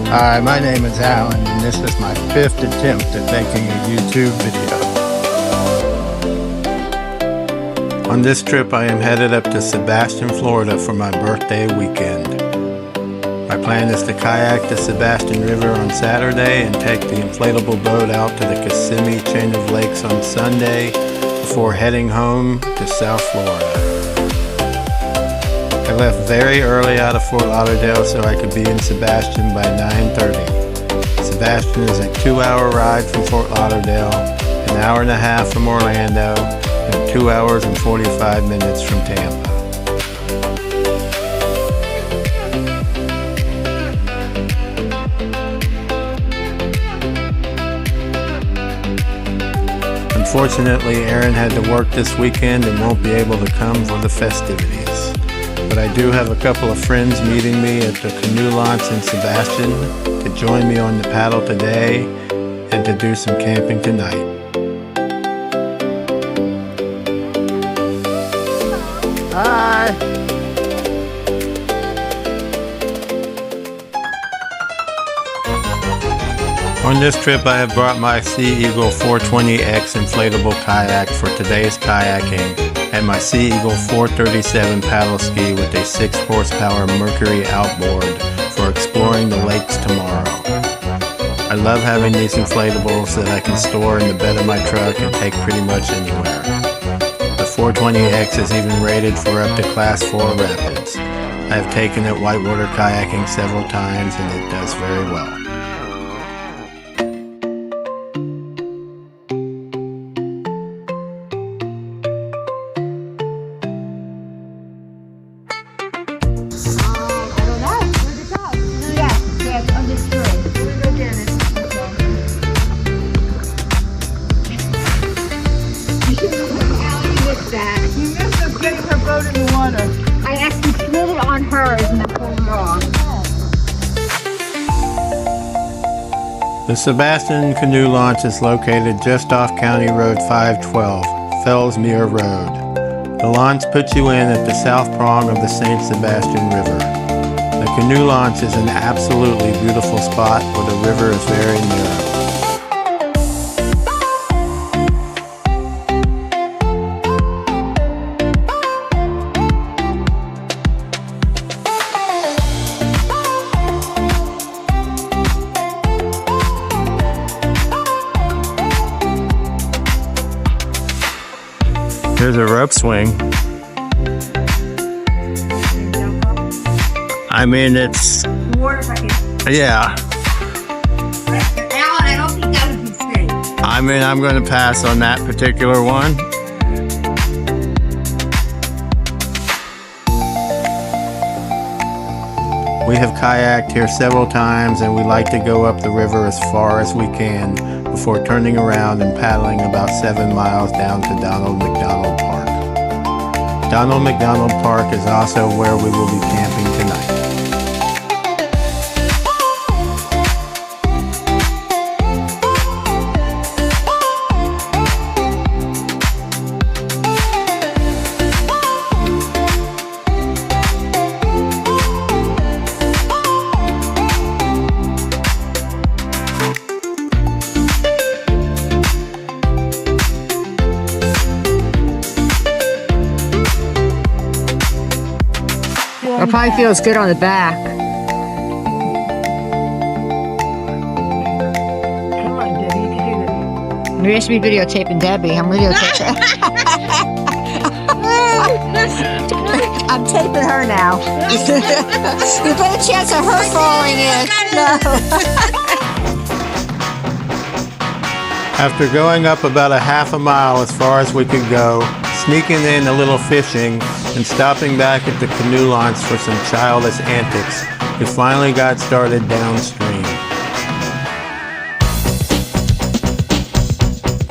Hi, my name is Alan, and this is my 5th attempt at making a YouTube video. On this trip, I am headed up to Sebastian, Florida for my birthday weekend. My plan is to kayak the Sebastian River on Saturday and take the inflatable boat out to the Kissimmee Chain of Lakes on Sunday before heading home to South Florida. I left very early out of Fort Lauderdale so I could be in Sebastian by 9:30. Sebastian is a 2-hour ride from Fort Lauderdale, an hour and a half from Orlando, and 2 hours and 45 minutes from Tampa. Unfortunately, Aaron had to work this weekend and won't be able to come for the festivities. But I do have a couple of friends meeting me at the canoe launch in Sebastian to join me on the paddle today and to do some camping tonight. Hi! On this trip, I have brought my Sea Eagle 420X inflatable kayak for today's kayaking and my Sea Eagle 437 PaddleSki with a 6-horsepower Mercury outboard for exploring the lakes tomorrow. I love having these inflatables that I can store in the bed of my truck and take pretty much anywhere. The 420X is even rated for up to Class 4 rapids. I have taken it whitewater kayaking several times and it does very well. The Sebastian Canoe Launch is located just off County Road 512, Fellsmere Road. The launch puts you in at the South Prong of the St. Sebastian River. The canoe launch is an absolutely beautiful spot where the river is very narrow. There's a rope swing. I mean, it's... Yeah. Alan, I don't think that would be safe. I mean, I'm going to pass on that particular one. We have kayaked here several times and we like to go up the river as far as we can before turning around and paddling about 7 miles down to Donald MacDonald Park. Donald MacDonald Park is also where we will be camping tonight. It probably feels good on the back. Come on, Debbie, you can do this. Maybe I should be videotaping Debbie. I'm videotaping. I'm taping her now. You put a chance of her falling in. No. After going up about a half a mile as far as we could go, sneaking in a little fishing, and stopping back at the canoe launch for some childish antics, we finally got started downstream.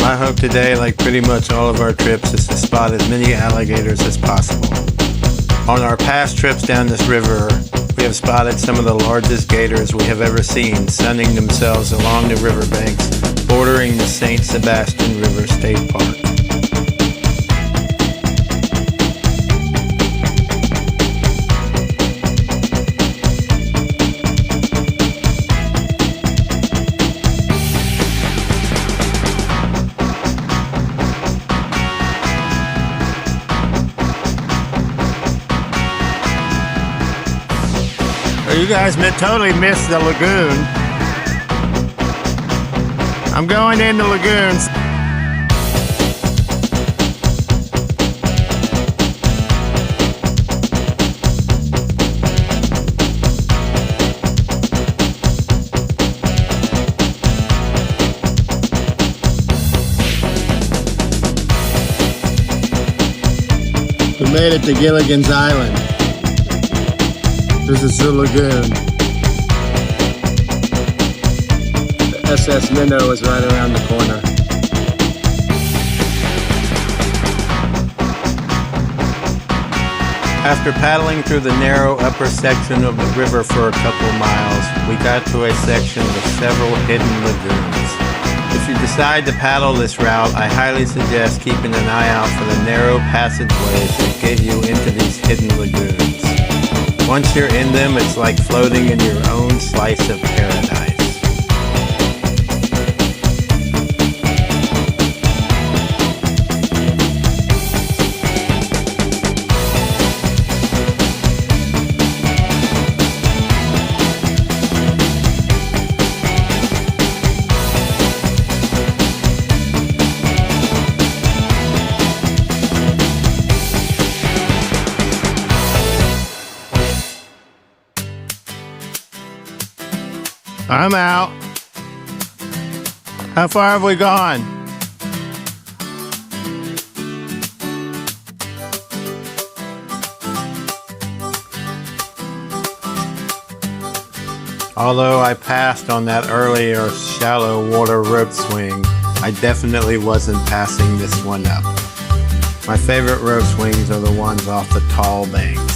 My hope today, like pretty much all of our trips, is to spot as many alligators as possible. On our past trips down this river, we have spotted some of the largest gators we have ever seen sunning themselves along the riverbanks bordering the St. Sebastian River State Park. You guys totally missed the lagoon. I'm going in the lagoons. We made it to Gilligan's Island. This is the lagoon. The SS Minnow is right around the corner. After paddling through the narrow upper section of the river for a couple miles, we got to a section with several hidden lagoons. If you decide to paddle this route, I highly suggest keeping an eye out for the narrow passageways that get you into these hidden lagoons. Once you're in them, it's like floating in your own slice of paradise. I'm out. How far have we gone? Although I passed on that earlier shallow water rope swing, I definitely wasn't passing this one up. My favorite rope swings are the ones off the tall banks.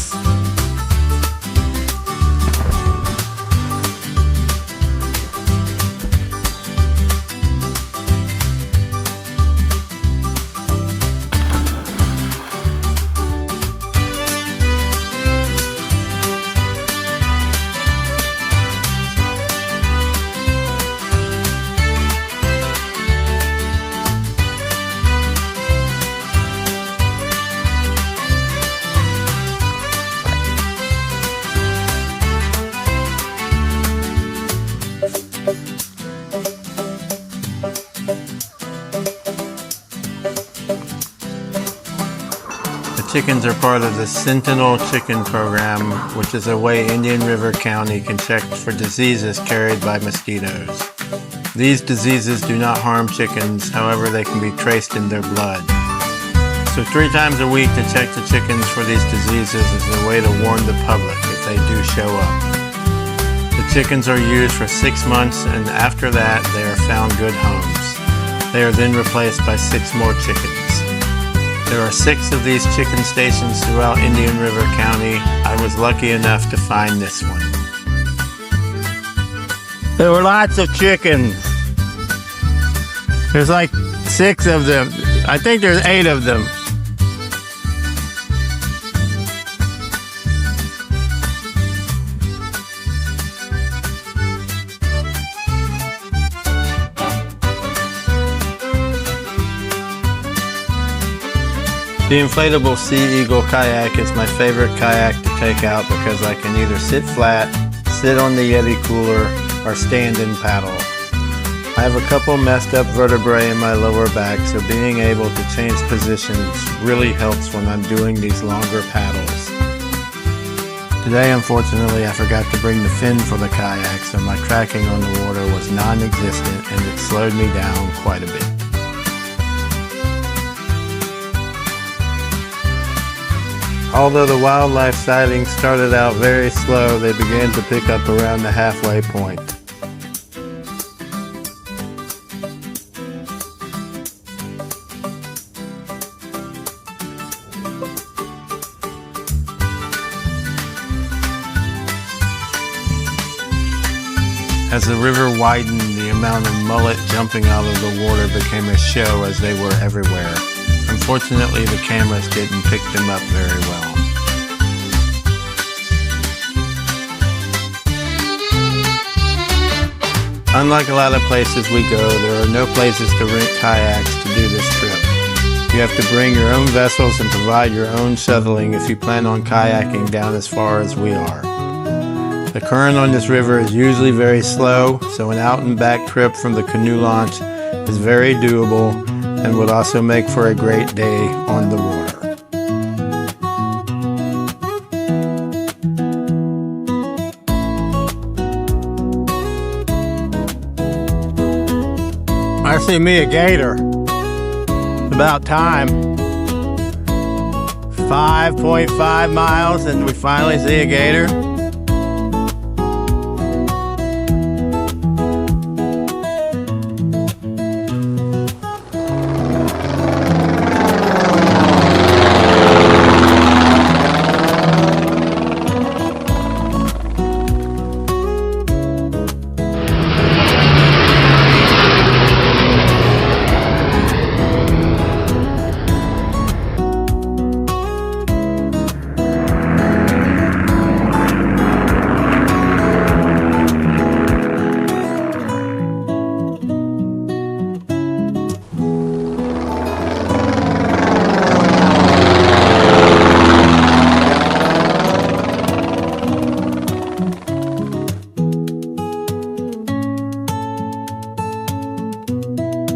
Chickens are part of the Sentinel Chicken Program, which is a way Indian River County can check for diseases carried by mosquitoes. These diseases do not harm chickens, however they can be traced in their blood. So 3 times a week to check the chickens for these diseases is a way to warn the public if they do show up. The chickens are used for 6 months, and after that they are found good homes. They are then replaced by 6 more chickens. There are 6 of these chicken stations throughout Indian River County. I was lucky enough to find this one. There were lots of chickens. There's like 6 of them. I think there's 8 of them. The inflatable Sea Eagle kayak is my favorite kayak to take out because I can either sit flat, sit on the Yeti cooler, or stand and paddle. I have a couple messed up vertebrae in my lower back, so being able to change positions really helps when I'm doing these longer paddles. Today, unfortunately, I forgot to bring the fin for the kayak, so my tracking on the water was non-existent and it slowed me down quite a bit. Although the wildlife sightings started out very slow, they began to pick up around the halfway point. As the river widened, the amount of mullet jumping out of the water became a show as they were everywhere. Unfortunately, the cameras didn't pick them up very well. Unlike a lot of places we go, there are no places to rent kayaks to do this trip. You have to bring your own vessels and provide your own shuttling if you plan on kayaking down as far as we are. The current on this river is usually very slow, so an out and back trip from the canoe launch is very doable and would also make for a great day on the water. I see me a gator. It's about time. 5.5 miles and we finally see a gator.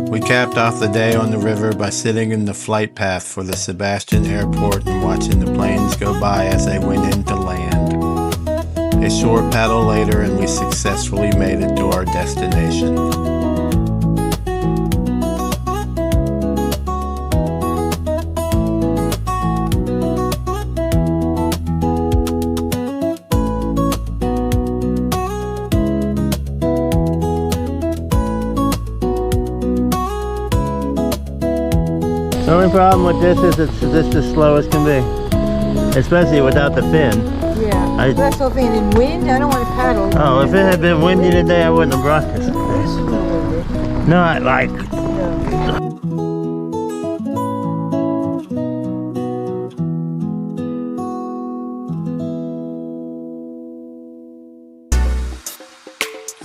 We capped off the day on the river by sitting in the flight path for the Sebastian Airport and watching the planes go by as they went into land. A short paddle later and we successfully made it to our destination. The only problem with this is it's just as slow as can be, especially without the fin. Yeah, that's the thing. In wind, I don't want to paddle. Oh, if it had been windy today, I wouldn't have brought this. It's a little windy. Not like...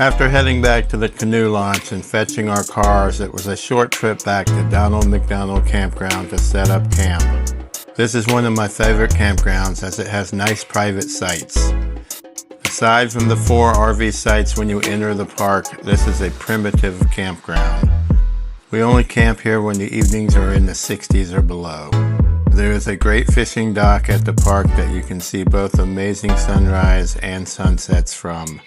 After heading back to the canoe launch and fetching our cars, it was a short trip back to Donald MacDonald Campground to set up camp. This is one of my favorite campgrounds as it has nice private sites. Aside from the 4 RV sites when you enter the park, this is a primitive campground. We only camp here when the evenings are in the 60s or below. There is a great fishing dock at the park that you can see both amazing sunrise and sunsets from.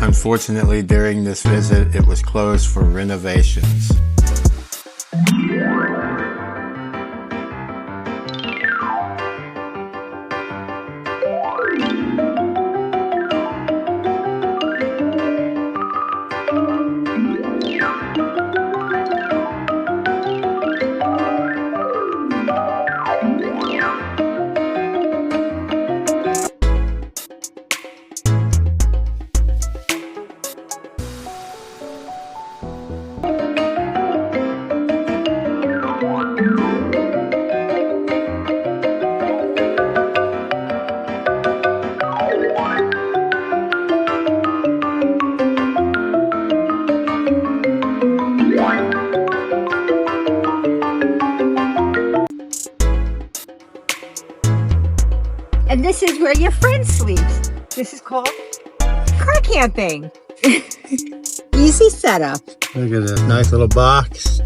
Unfortunately, during this visit, it was closed for renovations. And this is where your friend sleeps. This is called car camping. Easy setup. Look at this nice little box.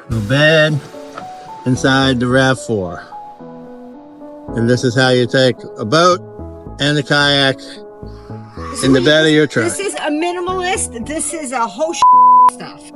Little bed inside the RAV4. And this is how you take a boat and a kayak in the bed of your truck. This is a minimalist. This is a whole stuff.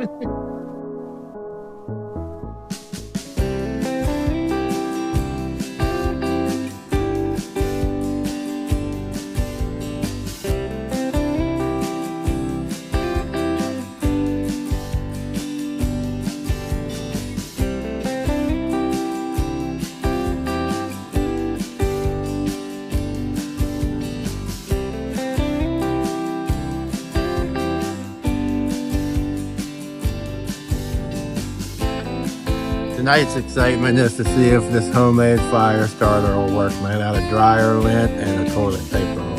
Tonight's excitement is to see if this homemade fire starter will work, made out of dryer lint and a toilet paper roll.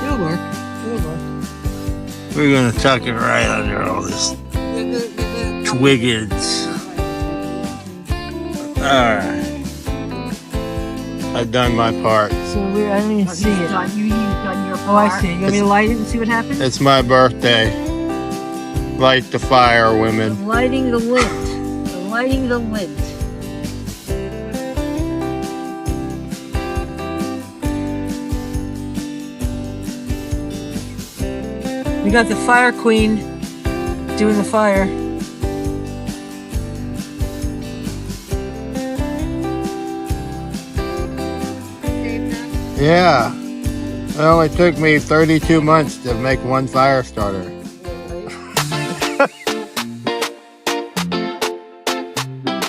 It'll work. It'll work. We're gonna tuck it right under all this twiggage. Alright. I've done my part. So I don't even see it. You've done your Oh, I part. see. You want me to light it and see what happens? It's my birthday. Light the fire, women. Lighting the lint. Lighting the lint. We got the fire queen doing the fire. Yeah. It only took me 32 months to make one fire starter.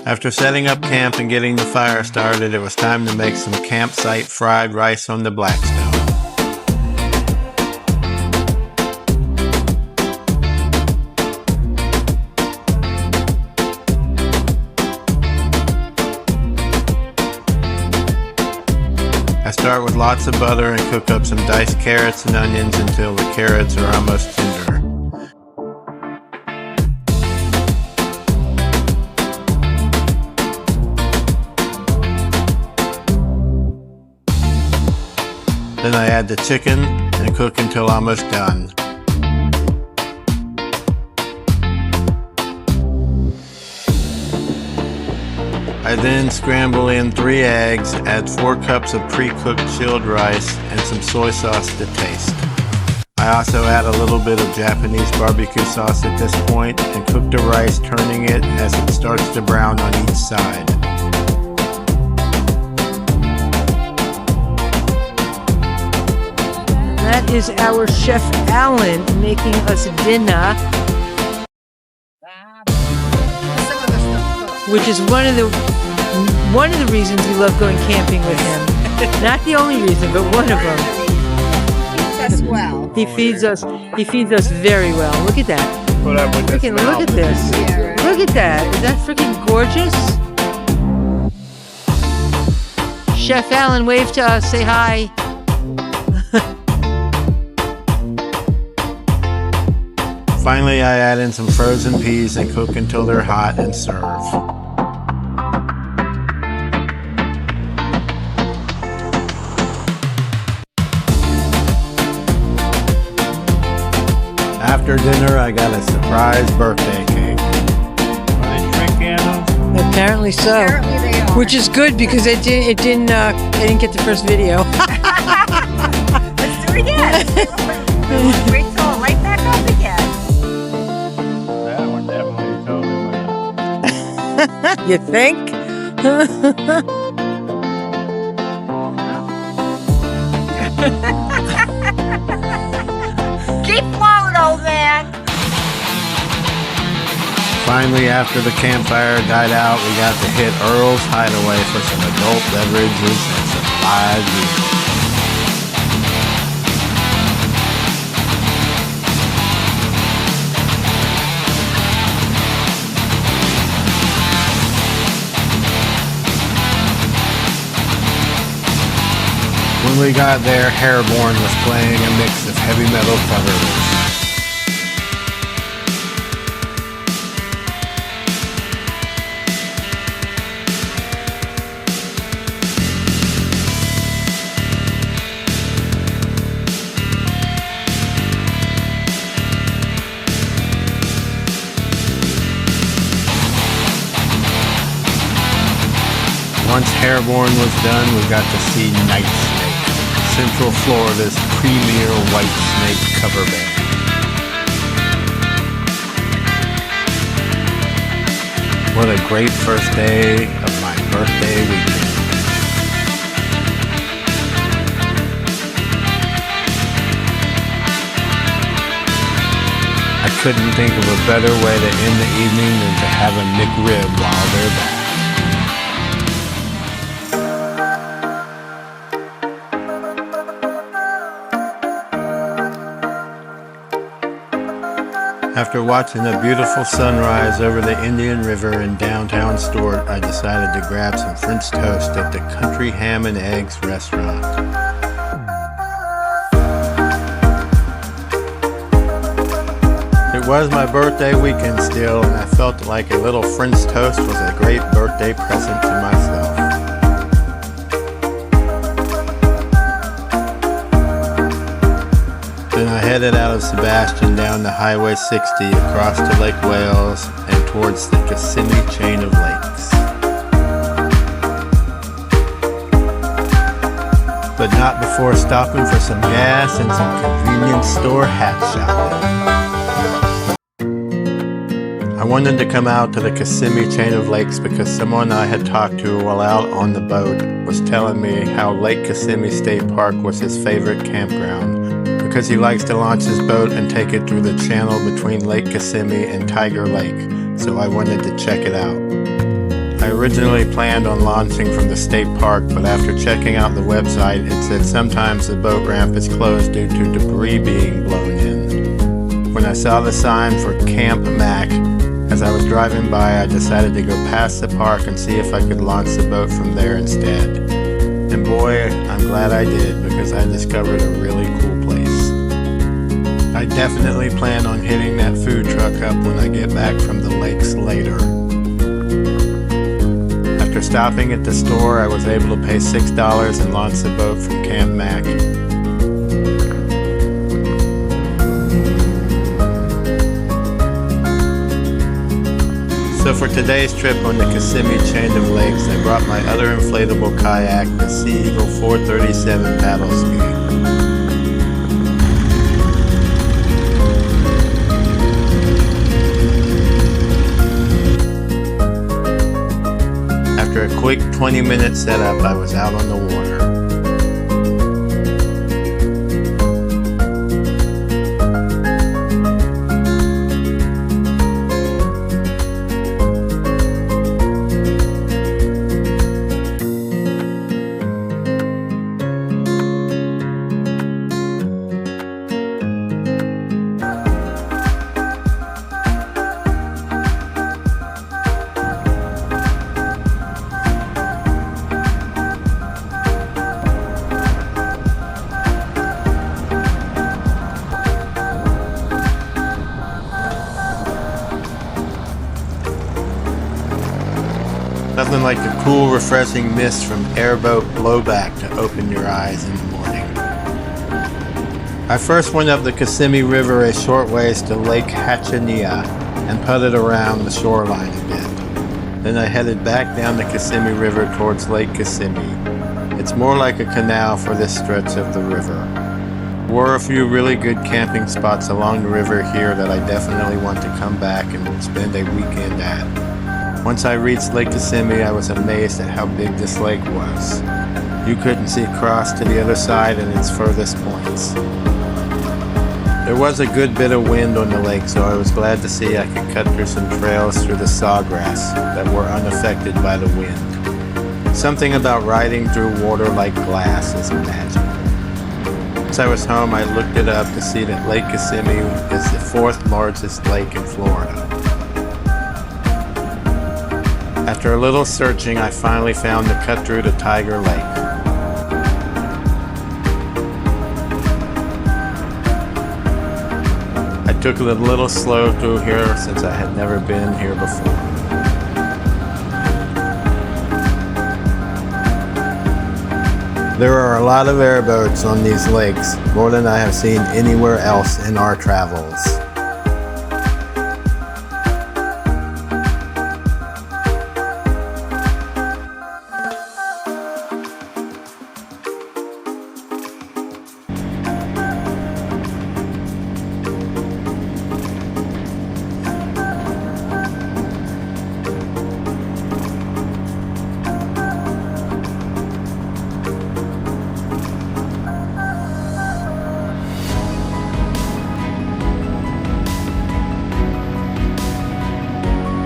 After setting up camp and getting the fire started, it was time to make some campsite fried rice on the Blackstone. I start with lots of butter and cook up some diced carrots and onions until the carrots are almost tender. Then I add the chicken and cook until almost done. I then scramble in 3 eggs, add 4 cups of pre-cooked chilled rice, and some soy sauce to taste. I also add a little bit of Japanese barbecue sauce at this point and cook the rice, turning it as it starts to brown on each side. That is our Chef Alan making us dinner, which is one of the reasons we love going camping with him. Not the only reason, but one of them. Feeds us well. He feeds us very well. Look at that. Put up with Freaking look at this. Yeah, right. Look at that. Is that freaking gorgeous? Chef Alan, wave to us. Say hi. Finally, I add in some frozen peas and cook until they're hot and serve. After dinner, I got a surprise birthday cake. Are they drink candles? Apparently so. Apparently they are. Which is good because I didn't get the first video. Let's do it again. Wait till it light back up again. That one definitely totally went up. You think? Keep flowing, old man. Finally, after the campfire died out, we got to hit Earl's Hideaway for some adult beverages and some live music. When we got there, Hairborn was playing a mix of heavy metal covers. Once Hairborn was done, we got to see Night Snake, Central Florida's premier white snake cover band. What a great first day of my birthday weekend. I couldn't think of a better way to end the evening than to have a McRib while they're back. After watching a beautiful sunrise over the Indian River in downtown Stewart, I decided to grab some French toast at the Country Ham and Eggs restaurant. It was my birthday weekend still, and I felt like a little French toast was a great birthday present to myself. Then I headed out of Sebastian down the Highway 60 across to Lake Wales and towards the Kissimmee Chain of Lakes. But not before stopping for some gas and some convenience store hat shopping. I wanted to come out to the Kissimmee Chain of Lakes because someone I had talked to while out on the boat was telling me how Lake Kissimmee State Park was his favorite campground because he likes to launch his boat and take it through the channel between Lake Kissimmee and Tiger Lake, so I wanted to check it out. I originally planned on launching from the state park, but after checking out the website, it said sometimes the boat ramp is closed due to debris being blown in. When I saw the sign for Camp Mack, as I was driving by, I decided to go past the park and see if I could launch the boat from there instead. And boy, I'm glad I did because I discovered a really cool place. I definitely plan on hitting that food truck up when I get back from the lakes later. After stopping at the store, I was able to pay $6 and launch the boat from Camp Mack. So for today's trip on the Kissimmee Chain of Lakes, I brought my other inflatable kayak, the Sea Eagle 437 PaddleSki. After a quick 20-minute setup, I was out on the water. Nothing like a cool, refreshing mist from airboat blowback to open your eyes in the morning. I first went up the Kissimmee River a short ways to Lake Hatchineha and putted around the shoreline a bit. Then I headed back down the Kissimmee River towards Lake Kissimmee. It's more like a canal for this stretch of the river. There were a few really good camping spots along the river here that I definitely want to come back and spend a weekend at. Once I reached Lake Kissimmee, I was amazed at how big this lake was. You couldn't see across to the other side and its furthest points. There was a good bit of wind on the lake, so I was glad to see I could cut through some trails through the sawgrass that were unaffected by the wind. Something about riding through water like glass is magic. Once I was home, I looked it up to see that Lake Kissimmee is the 4th largest lake in Florida. After a little searching, I finally found the cut through to Tiger Lake. I took it a little slow through here since I had never been here before. There are a lot of airboats on these lakes, more than I have seen anywhere else in our travels.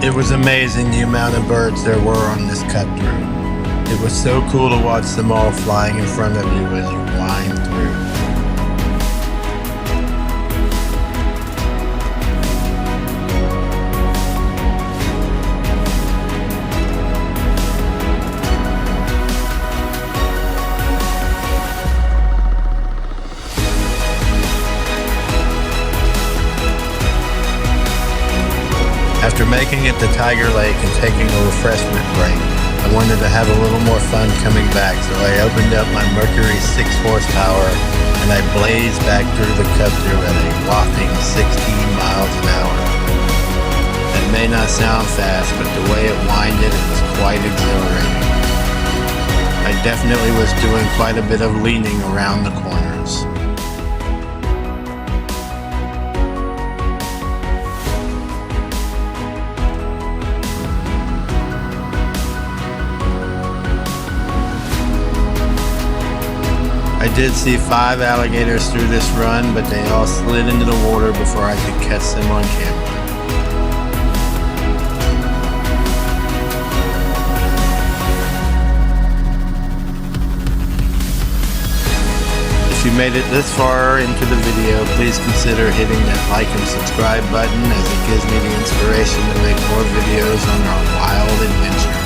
It was amazing the amount of birds there were on this cut through. It was so cool to watch them all flying in front of you as you wind through. After making it to Tiger Lake and taking a refreshment break, I wanted to have a little more fun coming back, so I opened up my Mercury 6 horsepower and I blazed back through the Cubzer at a whopping 16 miles an hour. That may not sound fast, but the way it winded, it was quite exhilarating. I definitely was doing quite a bit of leaning around the corners. I did see 5 alligators through this run, but they all slid into the water before I could catch them on camera. If you made it this far into the video, please consider hitting that like and subscribe button, as it gives me the inspiration to make more videos on our wild adventures.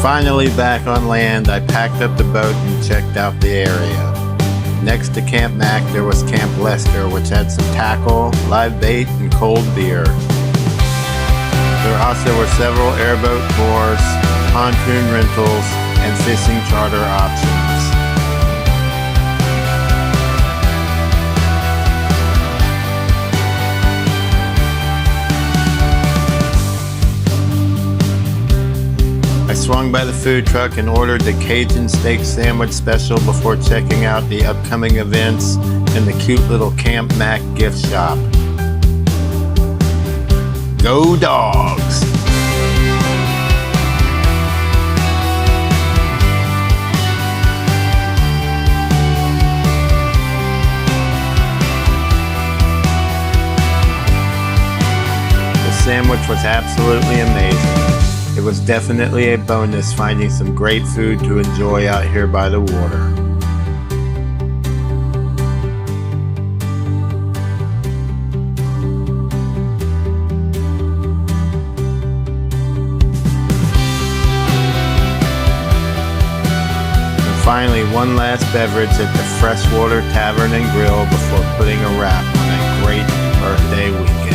Finally back on land, I packed up the boat and checked out the area. Next to Camp Mack, there was Camp Lester, which had some tackle, live bait, and cold beer. There also were several airboat tours, pontoon rentals, and fishing charter options. I swung by the food truck and ordered the Cajun steak sandwich special before checking out the upcoming events and the cute little Camp Mack gift shop. Go Dogs! The sandwich was absolutely amazing. It was definitely a bonus finding some great food to enjoy out here by the water. And finally, one last beverage at the Freshwater Tavern and Grill before putting a wrap on a great birthday weekend.